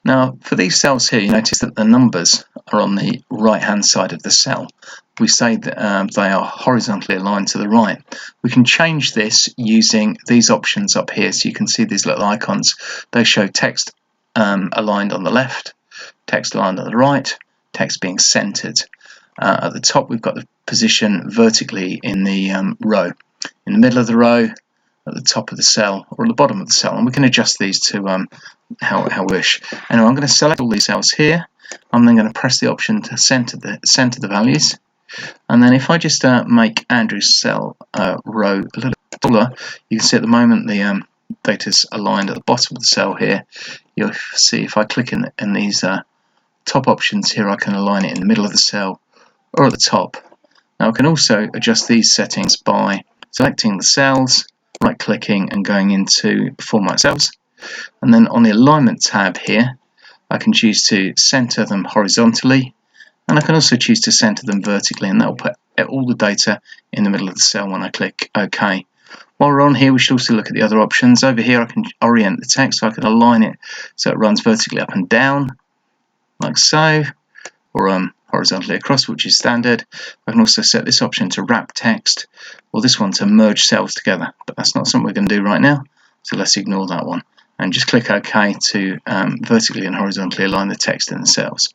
Now, for these cells here, you notice that the numbers are on the right-hand side of the cell. We say that they are horizontally aligned to the right. We can change this using these options up here. So you can see these little icons. They show text aligned on the left, text aligned on the right, text being centered. At the top, we've got the position vertically in the row. In the middle of the row, at the top of the cell, or at the bottom of the cell, and we can adjust these to how we wish. Anyway, I'm going to select all these cells here. I'm then going to press the option to center the values, and then if I just make Andrew's cell row a little taller, you can see at the moment the data's aligned at the bottom of the cell here. You'll see if I click in these top options here, I can align it in the middle of the cell or at the top. Now I can also adjust these settings by selecting the cells, right clicking and going into Format Cells, and then on the Alignment tab here I can choose to center them horizontally, and I can also choose to center them vertically, and that will put all the data in the middle of the cell when I click OK. While we're on here, we should also look at the other options. Over here I can orient the text, so I can align it so it runs vertically up and down like so, or horizontally across, which is standard. I can also set this option to wrap text, or this one to merge cells together, but that's not something we're going to do right now, so let's ignore that one and just click OK to vertically and horizontally align the text in the cells.